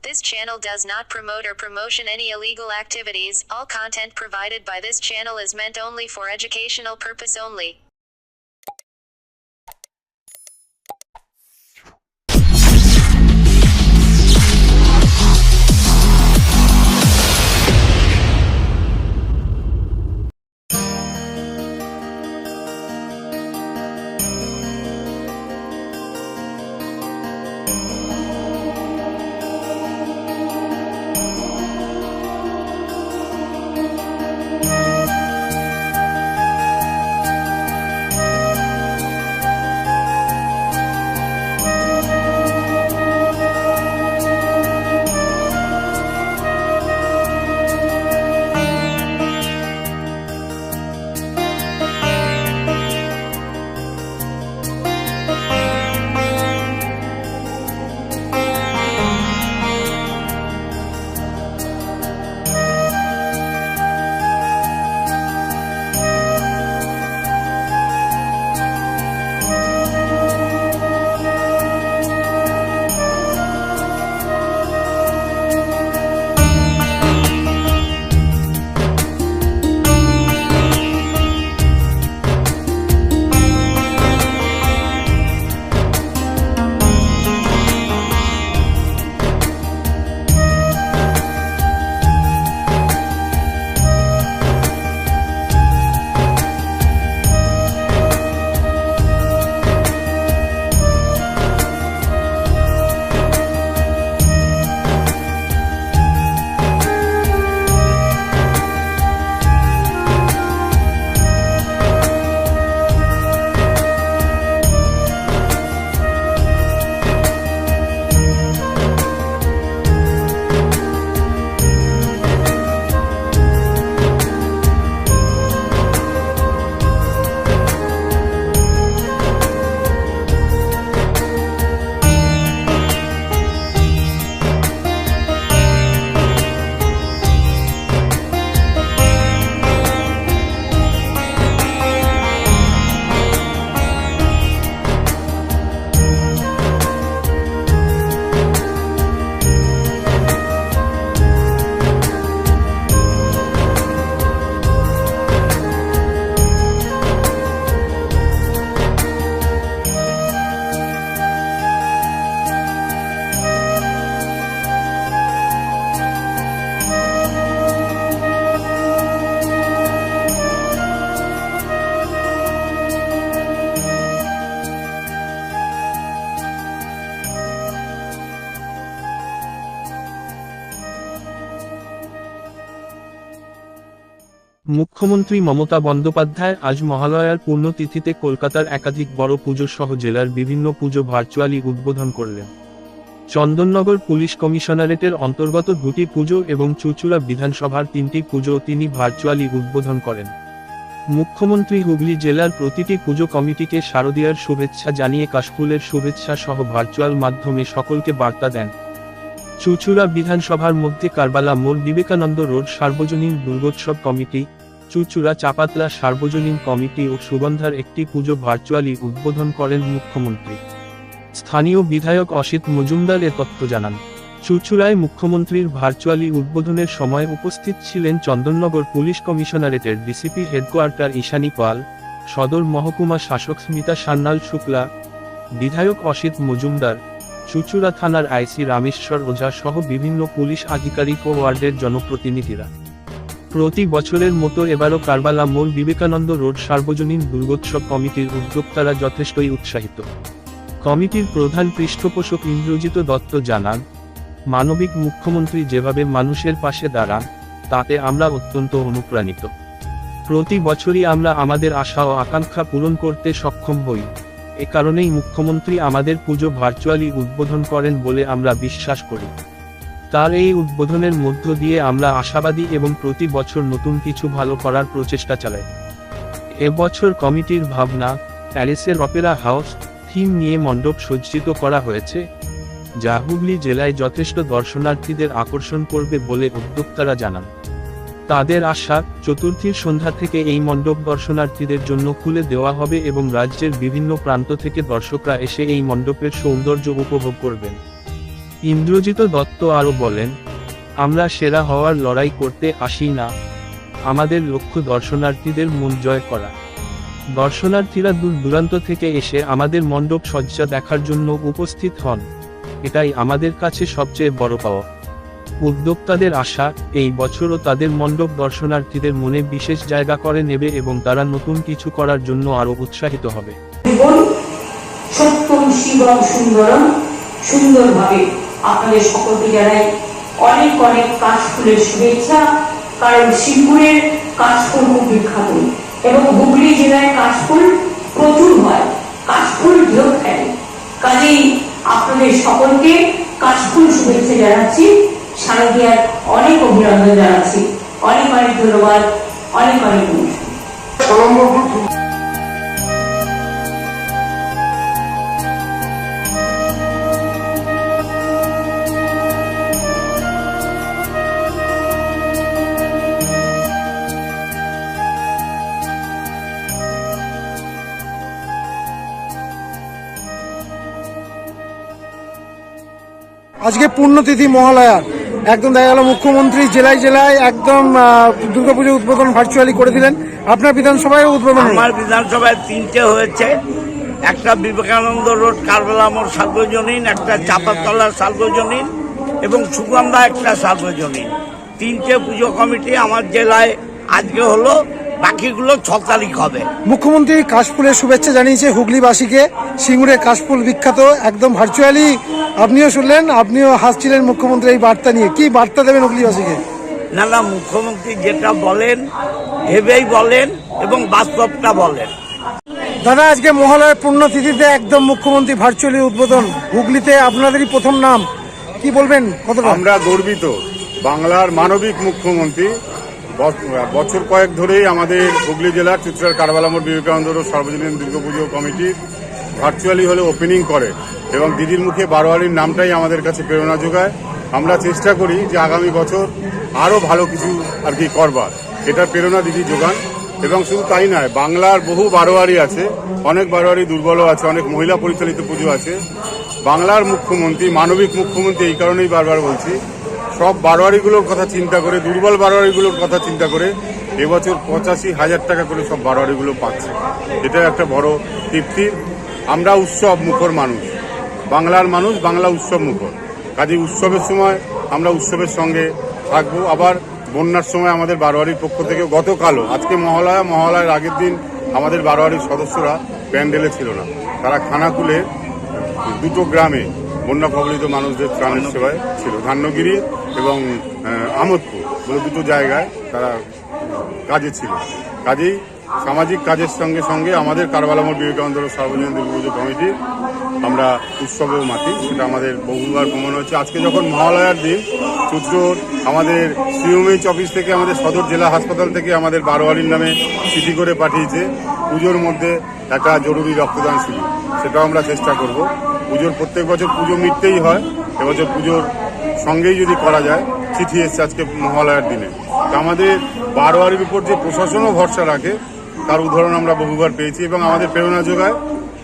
This channel does not promote or promotion any illegal activities. All content provided by this channel is meant only for educational purpose only. মুখ্যমন্ত্রী মমতা বন্দ্যোপাধ্যায় আজ মহালয়ার পূর্ণতিথিতে কলকাতার একাধিক বড় পুজো সহ জেলার বিভিন্ন পুজো ভার্চুয়ালি উদ্বোধন করলেন। চন্দননগর পুলিশ কমিশনারেটের অন্তর্গত দুটি পুজো এবং চুঁচুড়া বিধানসভার তিনটি পুজো তিনি ভার্চুয়ালি উদ্বোধন করেন। মুখ্যমন্ত্রী হুগলি জেলার প্রতিটি পুজো কমিটিকে শারদীয়ার শুভেচ্ছা জানিয়ে কাশফুলের শুভেচ্ছা সহ ভার্চুয়াল মাধ্যমে সকলকে বার্তা দেন। চুঁচুড়া বিধানসভার মধ্যে কারবালা মোড় বিবেকানন্দ রোড সার্বজনীন দুর্গোৎসব কমিটি, চুঁচুড়া চাপাতলা সার্বজনীন কমিটি ও সুগন্ধার একটি পুজো ভার্চুয়ালি উদ্বোধন করেন মুখ্যমন্ত্রী। স্থানীয় বিধায়ক অসিত মজুমদার এ তথ্য জানান। চুঁচুড়ায় মুখ্যমন্ত্রীর ভার্চুয়ালি উদ্বোধনের সময় উপস্থিত ছিলেন চন্দননগর পুলিশ কমিশনারেটের ডিসিপি হেডকোয়ার্টার ঈশানী পাল, সদর মহকুমা শাসক স্মিতা সান্যাল শুক্লা, বিধায়ক অসিত মজুমদার, চুঁচুড়া থানার আইসি রামেশ্বর ওঝা সহ বিভিন্ন পুলিশ আধিকারিক ও ওয়ার্ডের জনপ্রতিনিধিরা। প্রতি বছরের মতো এবারও কারবালা মোড় বিবেকানন্দ রোড সার্বজনীন দুর্গোৎসব কমিটির উদ্যোক্তারা যথেষ্টই উৎসাহিত। কমিটির প্রধান পৃষ্ঠপোষক ইন্দ্রজিৎ দত্ত জানান, মানবিক মুখ্যমন্ত্রী যেভাবে মানুষের পাশে দাঁড়ান তাতে আমরা অত্যন্ত অনুপ্রাণিত। প্রতি বছরই আমরা আমাদের আশা ও আকাঙ্ক্ষা পূরণ করতে সক্ষম হই। এ কারণেই মুখ্যমন্ত্রী আমাদের পুজো ভার্চুয়ালি উদ্বোধন করেন বলে আমরা বিশ্বাস করি। তার এই উদ্বোধনের মধ্য দিয়ে আমরা আশাবাদী এবং প্রতি বছর নতুন কিছু ভালো করার প্রচেষ্টা চালাই। এবছর কমিটির ভাবনা প্যারিসের অপেরা হাউস থিম নিয়ে মণ্ডপ সজ্জিত করা হয়েছে, যা হুগলি জেলায় যথেষ্ট দর্শনার্থীদের আকর্ষণ করবে বলে উদ্যোক্তারা জানান। তাদের আশা, চতুর্থীর সন্ধ্যা থেকে এই মণ্ডপ দর্শনার্থীদের জন্য খুলে দেওয়া হবে এবং রাজ্যের বিভিন্ন প্রান্ত থেকে দর্শকরা এসে এই মণ্ডপের সৌন্দর্য উপভোগ করবেন। ইন্দ্রজিৎ দত্ত আরও বলেন, আমরা সেরা হওয়ার লড়াই করতে আসি না, আমাদের লক্ষ্য দর্শনার্থীদের মন জয় করা। দর্শনার্থীরা দূর দূরান্ত থেকে এসে আমাদের মণ্ডপ সজ্জা দেখার জন্য উপস্থিত হন, এটাই আমাদের কাছে সবচেয়ে বড় পাওয়া। উদ্যোক্তাদের আশা, এই বছরও তাদের মণ্ডপ দর্শনার্থীদের মনে বিশেষ জায়গা করে নেবে এবং তারা নতুন কিছু করার জন্য আরও উৎসাহিত হবে। সত্যম শিবম সুন্দরম, সুন্দরভাবে আপনাদের সকলকে জানাই অনেক অনেক কাশফুলের শুভেচ্ছা। কারণ সিঙ্গুরের কাশফুল খুব বিখ্যাত এবং হুগলি জেলায় কাশফুল প্রচুর হয়, কাশফুল ঢেউ ফেলে। কাজেই আপনাদের সকলকে কাশফুল শুভেচ্ছা জানাচ্ছি, শারদীয়ার অনেক অভিনন্দন জানাচ্ছি। অনেক অনেক ধন্যবাদ, অনেক অনেক নমস্কার। আজকে পুণ্যতিথি মহালয়ার একদম দেখা গেল মুখ্যমন্ত্রী জেলায় জেলায় একদম দুর্গাপুজো উদ্বোধন ভার্চুয়ালি করে দিলেন। আপনার বিধানসভায় উদ্বোধন? আমার বিধানসভায় 3টে হয়েছে, একটা বিবেকানন্দ রোড কারবালা মোড় সার্বজনীন, একটা চাপাতলার সার্বজনীন এবং সুগন্ধা একটা সার্বজনীন। 3টে পুজো কমিটি আমার জেলায় আজকে হলো, বাকিগুলো 6 তারিখ হবে। মুখ্যমন্ত্রী কাশফুলের শুভেচ্ছা জানিয়েছে হুগলিবাসীকে, সিঙ্গুরের কাশফুল বিখ্যাত, একদম ভার্চুয়ালি আপনিও শুনলেন, আপনিও হাসছিলেন মুখ্যমন্ত্রী এই বার্তা নিয়ে। কি বার্তা দেবেন হুগলিবাসীকে? না, মুখ্যমন্ত্রী যেটা বলেন ভেবেই বলেন এবং বাস্তবটা বলেন। দাদা, আজকে মহালয়ার পুণ্যতিথিতে একদম মুখ্যমন্ত্রী ভার্চুয়ালি উদ্বোধন, হুগলিতে আপনাদেরই প্রথম নাম, কি বলবেন? কতটা আমরা গর্বিত। বাংলার মানবিক মুখ্যমন্ত্রী বছর কয়েক ধরেই আমাদের হুগলি জেলার চুঁচুড়ার কারবালা মোড় বিবেকানন্দ রোড সর্বজনীন দুর্গাপুজো কমিটির ভার্চুয়ালি হলে ওপেনিং করে এবং দিদির মুখে বারোয়ারির নামটাই আমাদের কাছে প্রেরণা যোগায়। আমরা চেষ্টা করি যে আগামী বছর আরও ভালো কিছু আর কি করবার, এটার প্রেরণা দিদি যোগান। এবং শুধু তাই নয়, বাংলার বহু বারোয়ারি আছে, অনেক বারোয়ারি দুর্বলও আছে, অনেক মহিলা পরিচালিত পুজো আছে। বাংলার মুখ্যমন্ত্রী মানবিক মুখ্যমন্ত্রী, এই কারণেই বারবার বলছি, সব বারোয়ারিগুলোর কথা চিন্তা করে, দুর্বল বারোয়ারিগুলোর কথা চিন্তা করে এবছর 85,000 টাকা করে সব বারোয়ারিগুলো পাচ্ছে। এটা একটা বড় তৃপ্তি। আমরা উৎসব মুখর মানুষ, বাংলার মানুষ, বাংলা উৎসব মুখর। কাজে উৎসবের সময় আমরা উৎসবের সঙ্গে থাকবো। আবার বন্যার সময় আমাদের বারোয়ারির পক্ষ থেকে গতকালও, আজকে মহালয়ার আগের দিন আমাদের বারোয়ারির সদস্যরা প্যান্ডেলে ছিল না, তারা খানাকুলে 2টো গ্রামে বন্যা কবলিত মানুষদের ত্রাণের সেবায় ছিল। ধান্যগিরি এবং আমোদপুর বলে 2টো জায়গায় তারা কাজে ছিল। কাজেই সামাজিক কাজের সঙ্গে সঙ্গে আমাদের কারবালা মোড় বিবেকানন্দ সর্বজনীন দুর্গাপুজো কমিটি আমরা উৎসবেও মাতি, সেটা আমাদের বহুবার প্রমাণ হচ্ছে। আজকে যখন মহালয়ার দিন, চুঁচুড় আমাদের সিএমএইচ অফিস থেকে, আমাদের সদর জেলা হাসপাতাল থেকে আমাদের বারোয়ারির নামে চিঠি করে পাঠিয়েছে পুজোর মধ্যে একটা জরুরি রক্তদান শিবির, সেটাও আমরা চেষ্টা করব। পুজোর প্রত্যেক বছর পুজো মিটতেই হয়, এবছর পুজোর সঙ্গেই যদি করা যায়। চিঠি এসছে আজকে মহালয়ার দিনে। তা আমাদের বারোয়ারির উপর যে প্রশাসনও ভরসা রাখে, তার উদাহরণ আমরা বহুবার পেয়েছি এবং আমাদের প্রেরণা যোগায়।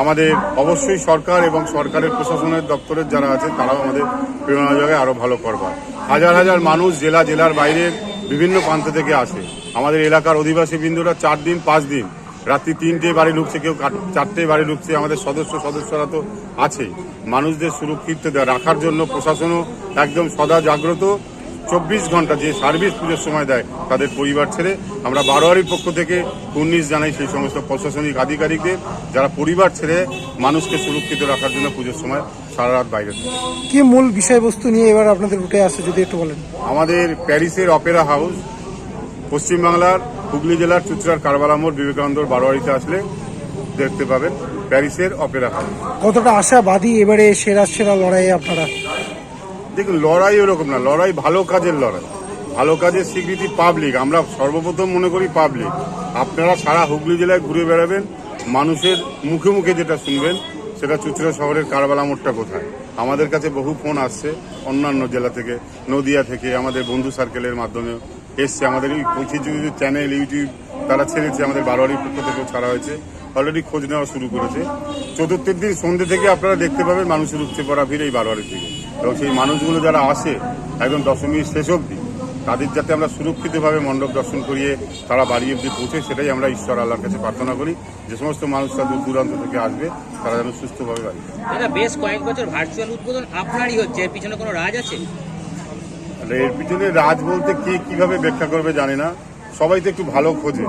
আমাদের অবশ্যই সরকার এবং সরকারের প্রশাসনের দপ্তরের যারা আছে তারাও আমাদের প্রেরণা যোগায় আরও ভালো করবার। হাজার হাজার মানুষ জেলার বাইরের বিভিন্ন প্রান্ত থেকে আসে। আমাদের এলাকার অধিবাসী বিন্দুরা 4 দিন 5 দিন রাত্রি 3টে বাড়ি ঢুকছে, কেউ 4টে বাড়ি ঢুকছে। আমাদের সদস্যরা তো আছেই। মানুষদের সুরক্ষিত রাখার জন্য প্রশাসনও একদম সদা জাগ্রত। 24 ঘন্টা যে সার্ভিস পুজোর সময় দেয় তাদের পরিবার ছেড়ে, আমরা বারোয়ারির পক্ষ থেকে 19 জানাই সেই সমস্ত প্রশাসনিক আধিকারিকদের যারা পরিবার ছেড়ে মানুষকে সুরক্ষিত রাখার জন্য পুজোর সময় সারা রাত বাইরে থাকে। কি মূল বিষয়বস্তু নিয়ে এবার আপনাদের উঠে আসছে যদি একটু বলেন? আমাদের প্যারিসের অপেরা হাউস, পশ্চিমবাংলার হুগলি জেলার চুঁচুড়ার কারবালা মোড় বিবেকানন্দর বারোয়ারিতে আসলে দেখতে পাবেন প্যারিসের অপেরা হাউস। কতটা আশাবাদী এবারে সেরা লড়াইয়ে আপনারা? দেখুন, লড়াই ওরকম না, লড়াই ভালো কাজের লড়াই, ভালো কাজের স্বীকৃতি পাবলিক। আমরা সর্বপ্রথম মনে করি পাবলিক। আপনারা সারা হুগলি জেলায় ঘুরে বেড়াবেন, মানুষের মুখে মুখে যেটা শুনবেন সেটা চুঁচুড়া শহরের কারবালা মোড়টা কোথায়। আমাদের কাছে বহু ফোন আসছে অন্যান্য জেলা থেকে, নদিয়া থেকে, আমাদের বন্ধু সার্কেলের মাধ্যমে এসছে। আমাদের কিছু চ্যানেল ইউটিউব তারা ছেড়েছে, আমাদের বারোয়ারির পক্ষ থেকেও ছাড়া হয়েছে, অলরেডি খোঁজ নেওয়া শুরু করেছে। চতুর্থের দিন সন্ধ্যে থেকে আপনারা দেখতে পাবেন মানুষের উপচে পড়া ভিড় এই বারোয়ারির দিকে। এবং সেই মানুষগুলো যারা আসে একদম দশমীর শেষ অবধি তাদের যাতে আমরা সুরক্ষিতভাবে মণ্ডপ দর্শন করিয়ে তারা বাড়ি অবধি পৌঁছে, সেটাই আমরা ঈশ্বর আল্লাহর কাছে প্রার্থনা করি। যে সমস্ত মানুষরা দূর দূরান্ত থেকে আসবে তারা যেন সুস্থভাবে বাড়ি যায়। দাদা, বেশ কয়েক বছর ভার্চুয়াল উদ্বোধন আপনারই হচ্ছে, এর পিছনে কোনো রাজ আছে? এর পিছনে রাজ বলতে কে কিভাবে ব্যাখ্যা করবে জানি না। সবাই তো একটু ভালো খোঁজে,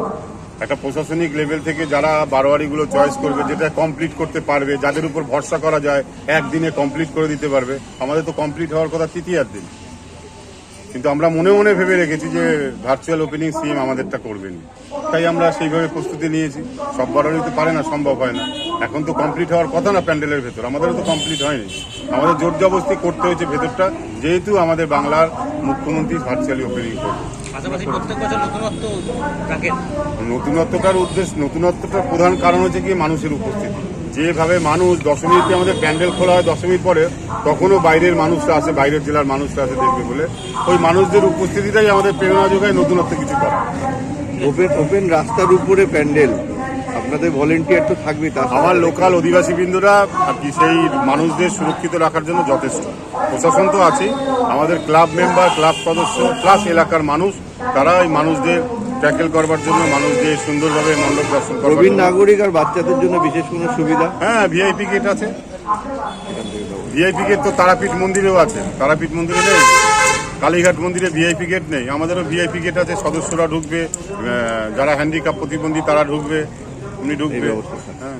একটা প্রশাসনিক লেভেল থেকে যারা বারোয়ারিগুলো চয়েস করবে, যেটা কমপ্লিট করতে পারবে, যাদের উপর ভরসা করা যায় একদিনে কমপ্লিট করে দিতে পারবে। আমাদের তো কমপ্লিট হওয়ার কথা তৃতীয়ার দিন, কিন্তু আমরা মনে মনে ভেবে রেখেছি যে ভার্চুয়াল ওপেনিং সিএম আমাদেরটা করবেন, তাই আমরা সেইভাবে প্রস্তুতি নিয়েছি। সব বারোয়ারি তো পারে না, সম্ভব হয় না। এখন তো কমপ্লিট হওয়ার কথা না প্যান্ডেলের ভেতর, আমাদেরও তো কমপ্লিট হয়নি, আমাদের জোর জবরদস্তি করতে হয়েছে ভেতরটা, যেহেতু আমাদের বাংলার মুখ্যমন্ত্রী ভার্চুয়ালি ওপেনিং করবে। পাশাপাশি প্রত্যেক বছর নতুনত্ব রাখেন। নতুনত্বটার প্রধান কারণ হচ্ছে কি মানুষের উপস্থিতি। যেভাবে মানুষ দশমীতে আমাদের প্যান্ডেল খোলা হয়, দশমীর পরে তখনও বাইরের মানুষরা আসে, বাইরের জেলার মানুষরা আসে দেখবে বলে, ওই মানুষদের উপস্থিতিটাই আমাদের প্রেরণা যোগায় নতুনত্ব কিছু করা। ওপেন রাস্তার উপরে প্যান্ডেল, আপনাদের ভলেন্টিয়ার তো থাকবে। আমার লোকাল অধিবাসী বৃন্দরা আর কি সেই মানুষদের সুরক্ষিত রাখার জন্য যথেষ্ট। প্রশাসন তো আছেই, আমাদের ক্লাব মেম্বার, ক্লাব সদস্য প্লাস এলাকার মানুষ, তারা এই মানুষদের ট্যাকেল করবার জন্য, মানুষদের সুন্দরভাবে মণ্ডপ দর্শন করবার প্রবীণ নাগরিক আর বাচ্চাদের জন্য বিশেষ কোনো সুবিধা? হ্যাঁ, ভিআইপি গেট আছে। ভিআইপি গেট তো তারাপীঠ মন্দিরেও আছে। তারাপীঠ মন্দিরে নেই, কালীঘাট মন্দিরে ভিআইপি গেট নেই, আমাদেরও ভিআইপি গেট আছে। সদস্যরা ঢুকবে, যারা হ্যান্ডিক্যাপ প্রতিবন্ধী তারা ঢুকবে, এমনি ঢুকবে। হ্যাঁ।